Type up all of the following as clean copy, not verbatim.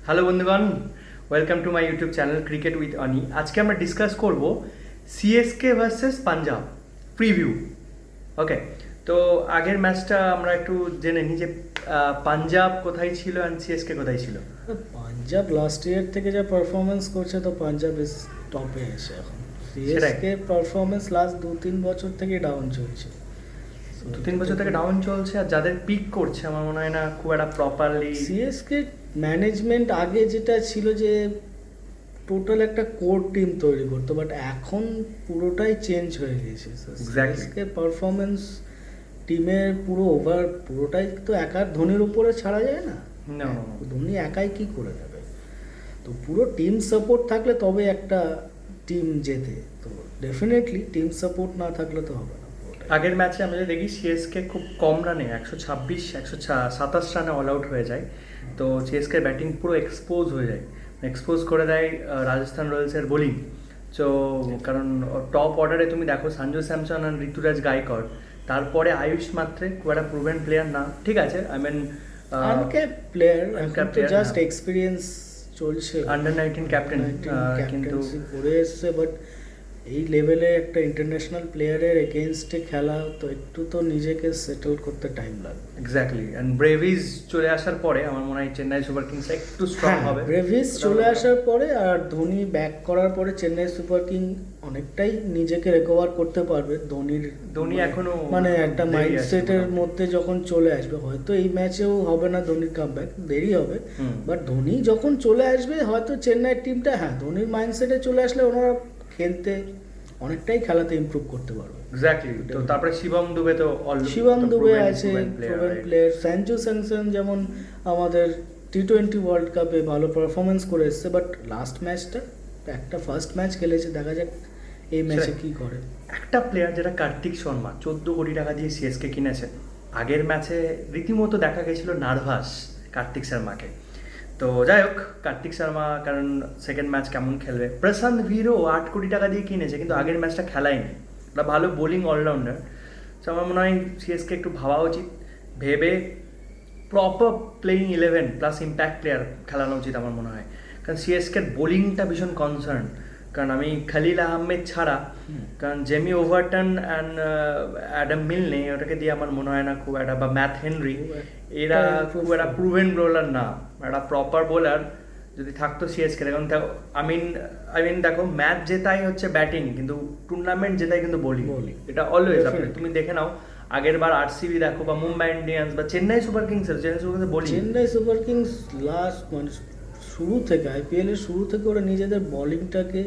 Hello বন্ধুগণ, welcome to my YouTube channel cricket with Ani. আজকে আমরা ডিসকাস করব CSK versus Punjab preview. Okay, তো আগের ম্যাচটা আমরা একটু জেনে নিই যে পাঞ্জাব কোথায় ছিল অ্যান্ড সিএসকে কোথায় ছিল। পাঞ্জাব লাস্ট ইয়ার থেকে যা পারফরমেন্স করছে তো পাঞ্জাব ইজ টপে এসে এখন। সিএসকে পারফরমেন্স লাস্ট 2-3 বছর থেকে ডাউন চলছে। 2-3 বছর থেকে ডাউন চলছে, আর যাদের পিক করছে আমার মনে হয় না খুব একটা প্রপারলি। সিএসকে ম্যানেজমেন্ট আগে যেটা ছিল যে টোটাল একটা কোর টিম তৈরি করতো, বাট এখন পুরোটাই চেঞ্জ হয়ে গেছে। সিএসকে পারফরমেন্স টিমের পুরো ওভার পুরোটাই তো একা ধোনির উপরে ছাড়া যায় না। ধোনি একাই কি করে নেবে? তো পুরো টিম সাপোর্ট থাকলে তবে একটা টিম জেতে। তো ডেফিনেটলি টিম সাপোর্ট না থাকলে তো হবে না। আগের ম্যাচে আমরা দেখি সিএসকে খুব কম রানে 127 রানে অল আউট হয়ে যায়। তো সিএসকে ব্যাটিং পুরো এক্সপোজ হয়ে যায়, এক্সপোজ করে দেয় রাজস্থান রয়্যালসের বোলিং। তো কারণ টপ অর্ডারে তুমি দেখো সঞ্জু স্যামসন আর ঋতুরাজ গায়কোয়াড়, তারপরে আয়ুষ মাত্রে খুব একটা প্রুভেন প্লেয়ার না। ঠিক আছে, I mean uncapped player, just experience চলছে। আন্ডার 19 ক্যাপ্টেন কিন্তু করে এসছে, বাট এই লেভেলে একটা ইন্টারন্যাশনাল প্লেয়ারের এগেনস্টে খেলা তো একটু তো নিজেকে সেটেল করতে টাইম লাগবে। এক্স্যাক্টলি, অ্যান্ড ব্রেভিস চলে আসার পরে আমার মনে হয় চেন্নাই সুপার কিংস একটু স্ট্রং হবে। ব্রেভিস চলে আসার পরে আর ধোনি ব্যাক করার পরে চেন্নাই সুপার কিং অনেকটাই নিজেকে রিকভার করতে পারবে। ধোনি এখনো মানে একটা মাইন্ডসেটের মধ্যে যখন চলে আসবে, হয়তো এই ম্যাচেও হবে না ধোনির কামব্যাক, দেরি হবে, বাট ধোনি যখন চলে আসবে হয়তো চেন্নাইয়ের টিমটা, ধোনির মাইন্ডসেটে চলে আসলে ওনারা খেলতে অনেকটাই খেলাতে ইমপ্রুভ করতে পারবে। এক্স্যাক্টলি। তো তারপরে শিবম দুবে আছে, প্রুভেন প্লেয়ার। সঞ্জু স্যামসন যেমন আমাদের টি20 ওয়ার্ল্ড কাপে ভালো পারফরমেন্স করে এসছে, বাট লাস্ট ম্যাচটা একটা ফার্স্ট ম্যাচ খেলেছে, দেখা যাক এই ম্যাচে কি করে। একটা প্লেয়ার যেটা কার্তিক শর্মা 14 কোটি টাকা দিয়ে সিএসকে কিনেছে, আগের ম্যাচে রীতিমতো দেখা গেছিল নার্ভাস কার্তিক শর্মাকে। তো যাই হোক, কার্তিক শর্মা কারণ সেকেন্ড ম্যাচ কেমন খেলবে। প্রশান্ত ভিরও 8 কোটি টাকা দিয়ে কিনেছে, কিন্তু আগের ম্যাচটা খেলায়নি। ওটা ভালো বোলিং অলরাউন্ডার। তো আমার মনে হয় সিএসকে একটু ভাবা উচিত, ভেবে proper playing 11 plus impact player খেলানো উচিত আমার মনে হয়। কারণ সিএসকের বোলিংটা ভীষণ কনসার্ন। কারণ আমি খালিল আহমেদ ছাড়া, কারণ জেমি ওভারটন অ্যান্ড অ্যাডাম মিলনে ওটাকে দিয়ে আমার মনে হয় না খুব একটা, বা ম্যাথ হেনরি, এরা খুব একটা প্রুভেন বোলার না। একটা প্রপার বোলার যদি থাকতো সিএসকে, এখন আই মিন দেখো, ম্যাচ জেতাই হচ্ছে ব্যাটিং, কিন্তু টুর্নামেন্ট জেতাই কিন্তু বোলিং। এটা অলওয়েজ তুমি দেখে নাও, আগের বার আরসিবি দেখো, বা মুম্বাই ইন্ডিয়ান্স, বা Chennai super kings bowling. Chennai super kings last মানে শুরু থেকে আইপিএল এর শুরু থেকে ওরা নিজেদের বোলিংটাকে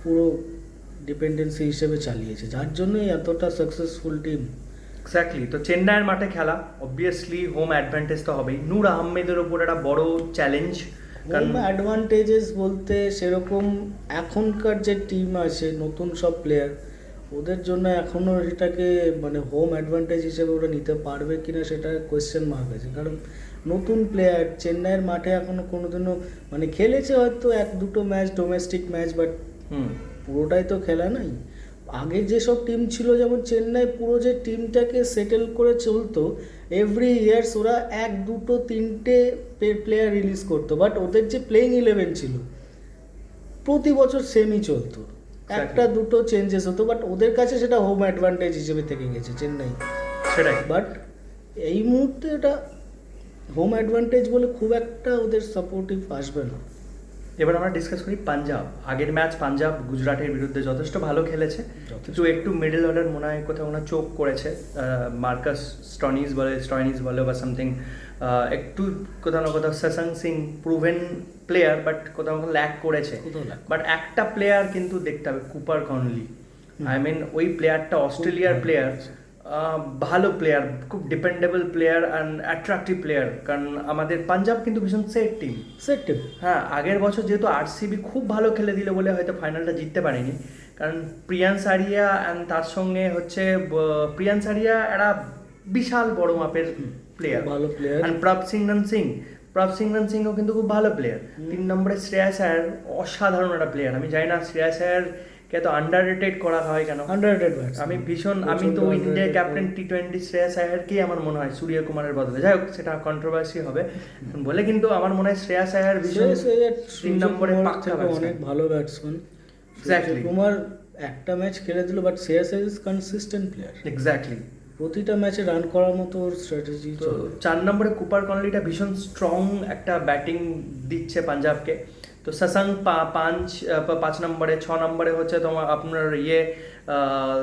পুরো ডিপেন্ডেন্সি হিসেবে চালিয়েছে, যার জন্যই এতটা সাকসেসফুল টিম। এক্স্যাক্টলি। তো চেন্নাইয়ের মাঠে খেলা, অবভিয়াসলি হোম অ্যাডভান্টেজ তো হবেই। নূর আহমেদের ওপর একটা বড় চ্যালেঞ্জ। হোম অ্যাডভান্টেজেস বলতে সেরকম এখনকার যে টিম আছে নতুন সব প্লেয়ার, ওদের জন্য এখনও এটাকে মানে হোম অ্যাডভান্টেজ হিসেবে ওরা নিতে পারবে কিনা সেটা কোয়েশ্চেন মার্ক আছে। কারণ নতুন প্লেয়ার চেন্নাইয়ের মাঠে এখনও কোনোদিনও মানে খেলেছে হয়তো 1-2 ম্যাচ, ডোমেস্টিক ম্যাচ, বাট পুরোটাই তো খেলা নাই। আগের যেসব টিম ছিল যেমন চেন্নাই, পুরো যে টিমটাকে সেটেল করে চলতো, এভরি ইয়ার্স ওরা 1-2-3টে প্লেয়ার রিলিজ করতো, বাট ওদের যে প্লেইং 11 ছিল প্রতি বছর সেমই চলতো, 1-2 চেঞ্জেস হতো, বাট ওদের কাছে সেটা হোম অ্যাডভান্টেজ হিসেবে থেকে গেছে চেন্নাই। সেটাই, বাট এই মুহূর্তে এটা হোম অ্যাডভান্টেজ বলে খুব একটা ওদের সাপোর্টিভ আসবে না। এবার আমরা ডিসকাস করি পাঞ্জাব। আগের ম্যাচ পাঞ্জাব গুজরাটের বিরুদ্ধে যথেষ্ট ভালো খেলেছে, কিন্তু একটু মিডল অর্ডার মনে হয় কোথাও ওনার চোখ করেছে। মার্কাস স্টয়নিস বলে বা সামথিং, একটু কোথাও না কোথাও Shashank Singh proven player, but কোথাও ল্যাক করেছে। বাট একটা প্লেয়ার কিন্তু দেখতে হবে, কুপার কনলি। আই মিন ওই প্লেয়ারটা অস্ট্রেলিয়ার প্লেয়ার, ভালো প্লেয়ার, খুব dependable player and attractive player. কারণ আমাদের পাঞ্জাব কিন্তু ভীষণ সেট টিম। হ্যাঁ, আগের বছর যেহেতু আরসিবি খুব ভালো খেলে দিল বলে হয়তো ফাইনালটা জিততে পারেনি। কারণ প্রিয়ান্স আরিয়া অ্যান্ড তার সঙ্গে হচ্ছে প্রিয়ান্স আরিয়া একটা বিশাল বড় মাপের প্লেয়ার, ভালো প্লেয়ার। অ্যান্ড প্রভ সিংরন সিংও কিন্তু খুব ভালো প্লেয়ার। 3 নম্বরে শ্রেয়াস আয়ার, অসাধারণ একটা প্লেয়ার। আমি জানি না শ্রেয়াস আয়ার কে এত আন্ডার রেটেড করা হয় কেন? আন্ডাররেটেড আমি তো ইন্ডিয়া ক্যাপ্টেন টি-20 শ্রেয়াস আয়ারকেই আমার মনে হয় সূর্যকুমারের বদলে, যাই হোক সেটা কন্ট্রোভার্সি হবে বলে, কিন্তু আমার মনে হয় শ্রেয়াস আয়ার ভীষণ 3 নম্বরে পাক্কা অনেক ভালো ব্যাটসম্যান। এক্স্যাক্টলি কুমার একটা ম্যাচ খেলে দিল, but Shreyas Iyer is consistent player. Exactly. প্রতিটা ম্যাচে রান করার মতো ওর স্ট্র্যাটেজি। তো 4 নম্বরে কুপার কনলিটা ভীষণ স্ট্রং একটা ব্যাটিং দিচ্ছে পাঞ্জাবকে। তো শশাঙ্ক 5 নম্বরে, 6 নম্বরে হচ্ছে তোমার আপনার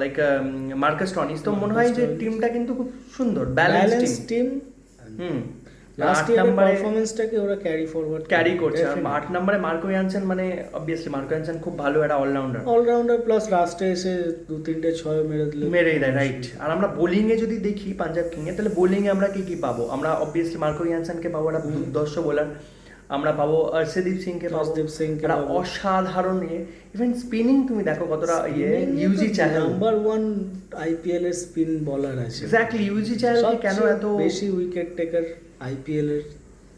লাইক মার্কাস টনিস। তো মনে হয় যে টিমটা কিন্তু খুব সুন্দর ব্যালেন্স টিম। লাস্ট ইয়ারের পারফরম্যান্সটাকে ওরা ক্যারি করছে। আর 8 নম্বরে মার্কো ইয়ানসেন, মানে অবভিয়াসলি মার্কো ইয়ানসেন খুব ভালো একটা অলরাউন্ডার প্লাস লাস্টে এসে 2-3টে 6 মেরেই দেয়, রাইট। আর আমরা বোলিং এ যদি দেখি পাঞ্জাব কিং এ, তাহলে বোলিং এ আমরা কি পাবো? আমরা অবভিয়াসলি মার্কো ইয়ানসেনকে পাবো, একটা দুর্ধর্ষ বোলার। আমরা পাবো অর্শদীপ সিংকে পাবো, একটা অসাধারণ ইভেন স্পিনিং তুমি দেখো কতটা ইউজি চ্যানেল নাম্বার 1 আইপিএল এর স্পিন বোলার আছে। এক্স্যাক্টলি, ইউজি চ্যানেল কেন এত বেশি উইকেট টেকার আইপিএল এর,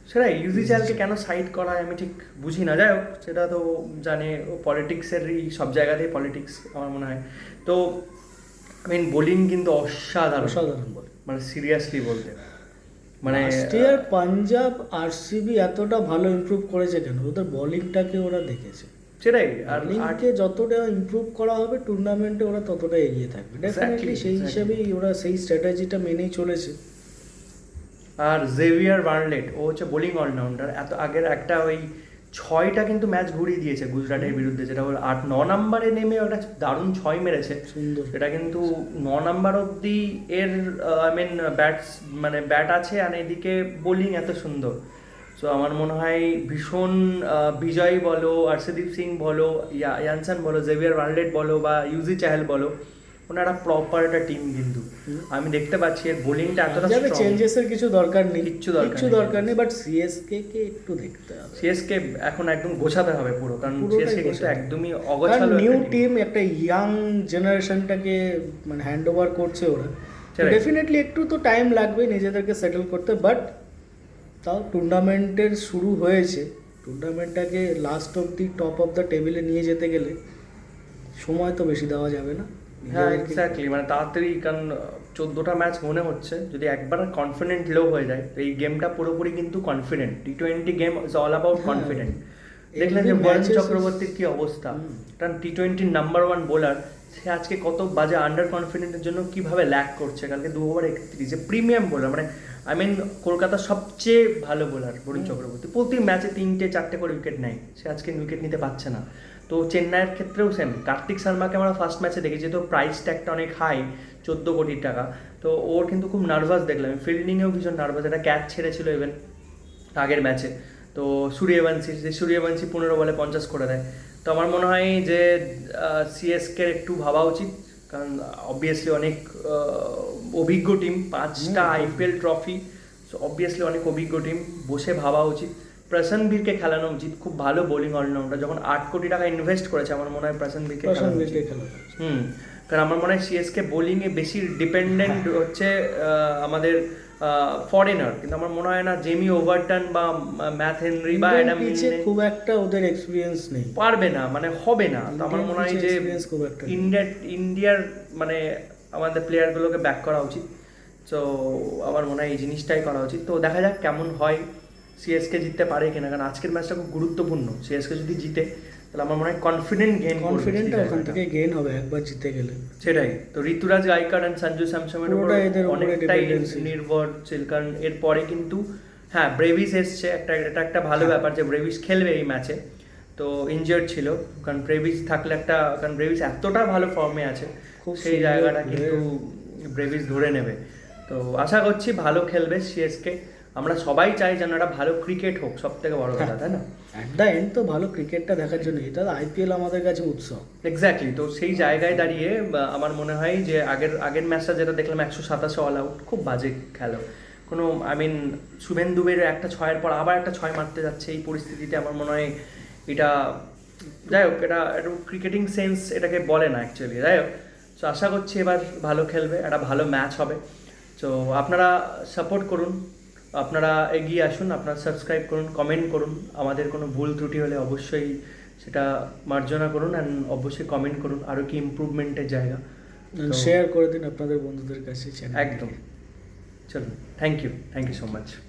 সেটা ইউজি চ্যানেলকে কেন সাইড করা হয় আমি ঠিক বুঝি না। যাই হোক, সেটা তো জানে পলিটিক্সেরই, সব জায়গাতেই পলিটিক্স আমার মনে হয়। তো বোলিং কিন্তু অসাধারণ বলে, মানে সিরিয়াসলি বলতে, মানে লাস্ট ইয়ার পাঞ্জাব আরসিবি এতটা ভালো ইমপ্রুভ করেছে কেন? ওদের বোলিংটাকে ওরা দেখেছে। সেটাই, আর বোলিংকে যতটা ইমপ্রুভ করা হবে টুর্নামেন্টে ওরা ততটা এগিয়ে থাকবে ডেফিনেটলি। সেই হিসাবেই ওরা সেই স্ট্র্যাটেজিটা মেনেই চলেছে। আর জেভিয়ার বার্নলেট, ও হচ্ছে বোলিং অলরাউন্ডার। এত আগের একটা ওই 6টা কিন্তু ম্যাচ ঘুরিয়ে দিয়েছে গুজরাটের বিরুদ্ধে, যেটা ওর 8-9 নম্বরে নেমে ওটা দারুণ 6 মেরেছে সুন্দর। এটা কিন্তু 9 নম্বর অব্দি এর ব্যাট আছে, আর এদিকে বোলিং এত সুন্দর। সো আমার মনে হয় ভীষণ বিজয় বলো, অর্শদীপ সিং বলো, ইয়ানসন বলো, জেভিয়ার বার্নলেট বলো, বা ইউজি চাহেল বলো, ওনারা প্রপার একটা টিম। কিন্তু আমি দেখতে পাচ্ছি এর বোলিংটা এতটা স্ট্রং, চেঞ্জেসের কিছু দরকার নেই, কিচ্ছু দরকার নেই। বাট সিএসকে কে একটু দেখতে হবে, সিএসকে এখন একদম গোছাতে হবে পুরো, কারণ সিএসকে কিন্তু একদমই অগোছালো নিউ টিম, একটা ইয়াং জেনারেশনটাকে মানে হ্যান্ড ওভার করছে ওরা। ডেফিনেটলি একটু তো টাইম লাগবে নিজেদেরকে সেটেল করতে, বাট তাও টুর্নামেন্টের শুরু হয়েছে, টুর্নামেন্টটাকে লাস্ট অব্দি টপ অফ দ্য টেবিলে নিয়ে যেতে গেলে সময় তো বেশি দেওয়া যাবে না। হ্যাঁ এক্স্যাক্টলি, মানে তাড়াতাড়ি, কারণ 14টা ম্যাচ মনে হচ্ছে যদি একবার কনফিডেন্ট লো হয়ে যায়, তো এই গেমটা পুরোপুরি কিন্তু কনফিডেন্ট। টি-20 game is all about confident. দেখলেন যে বরুণ চক্রবর্তীর কি অবস্থা, কারণ টি-20 নাম্বার 1 বোলার, সে আজকে কত বাজে আন্ডার কনফিডেন্টের জন্য কিভাবে ল্যাক করছে। কালকে 2 ওভার 31, যে প্রিমিয়াম বোলার, মানে কলকাতার সবচেয়ে ভালো বোলার বরুণ চক্রবর্তী। প্রতি ম্যাচে 3-4টে করে উইকেট নেয়, সে আজকে উইকেট নিতে পারছে না। তো চেন্নাইয়ের ক্ষেত্রেও সেম। কার্তিক শর্মাকে আমরা ফার্স্ট ম্যাচে দেখেছি, তো প্রাইস ট্যাগটা অনেক হাই, 14 কোটি টাকা। তো ওর কিন্তু খুব নার্ভাস দেখলাম, ফিল্ডিংয়েও ভীষণ নার্ভাস, একটা ক্যাচ ছেড়েছিল ইভেন আগের ম্যাচে। তো সূর্যবংশী 15 বলে 50 করে দেয়। তো আমার মনে হয় যে সিএসকে একটু ভাবা উচিত, কারণ অবভিয়াসলি অনেক অভিজ্ঞ টিম, 5টা আইপিএল ট্রফি, সো অবভিয়াসলি অনেক অভিজ্ঞ টিম, বসে ভাবা উচিত। প্রসনবীরকে খেলানো উচিত, খুব ভালো বোলিং অলরাউন্ডার। যখন 8 কোটি টাকা ইনভেস্ট করেছে, আমার মনে হয় প্রসনবীরকে খেলানো উচিত। কারণ আমার মনে হয় সিএসকে বোলিংয়ে বেশি ডিপেন্ডেন্ট হচ্ছে আমাদের ফরেনার, কিন্তু আমার মনে হয় না জেমি ওভারটন বা ম্যাথ হেনরি বা অ্যাডাম মিলনে খুব একটা ওদের এক্সপেরিয়েন্স নেই, পারবে না, মানে হবে না। তো আমার মনে হয় যে ইন্ডিয়ার মানে আমাদের প্লেয়ারগুলোকে ব্যাক করা উচিত। তো আমার মনে হয় এই জিনিসটাই করা উচিত। তো দেখা যাক কেমন হয়, সিএসকে জিততে পারে কিনা, কারণ আজকের ম্যাচটা খুব গুরুত্বপূর্ণ। সিএসকে যদি জিতে তাহলে আমার মনে হয় কনফিডেন্টটা ওখান থেকে গেইন হবে একবার জিতে গেলে। সেটাই। তো ঋতুরাজ গাইকার অ্যান্ড সঞ্জু স্যামসনের উপর অনেকটাই নির্ভরশীল, কারণ এরপরে কিন্তু হ্যাঁ ব্রেভিস এসছে, এটা একটা ভালো ব্যাপার যে ব্রেভিস খেলবে এই ম্যাচে। তো ইনজিয়ার্ড ছিল, কারণ ব্রেভিস থাকলে কারণ ব্রেভিস এতটা ভালো ফর্মে আছে, সেই জায়গাটা কিন্তু ব্রেভিস ধরে নেবে। তো আশা করছি ভালো খেলবে সিএসকে। আমরা সবাই চাই যেন একটা ভালো ক্রিকেট হোক, সব থেকে বড় কথা, তাই না? অ্যাট দ্য এন্ড তো ভালো ক্রিকেটটা দেখার জন্য, এটা আইপিএল আমাদের কাছে উৎসব। এক্স্যাক্টলি। তো সেই জায়গায় দাঁড়িয়ে আমার মনে হয় যে আগের ম্যাচটা যেটা দেখলাম 127 অল আউট, খুব বাজে খেলো। কোনো শুভেন দুবের একটা 6-এর পর আবার একটা 6 মারতে যাচ্ছে, এই পরিস্থিতিতে আমার মনে হয় এটা, যাই হোক, এটা একটু ক্রিকেটিং সেন্স এটাকে বলে না অ্যাকচুয়ালি। যাই হোক, তো আশা করছি এবার ভালো খেলবে, একটা ভালো ম্যাচ হবে। তো আপনারা সাপোর্ট করুন, আপনারা এগিয়ে আসুন, আপনারা সাবস্ক্রাইব করুন, কমেন্ট করুন। আমাদের কোনো ভুল ত্রুটি হলে অবশ্যই সেটা মার্জনা করুন অ্যান্ড অবশ্যই কমেন্ট করুন আরও কি ইমপ্রুভমেন্টের জায়গা। তো- শেয়ার করে দিন আপনাদের বন্ধুদের কাছে চ্যানেল। একদম। চলুন, থ্যাংক ইউ সো মাচ।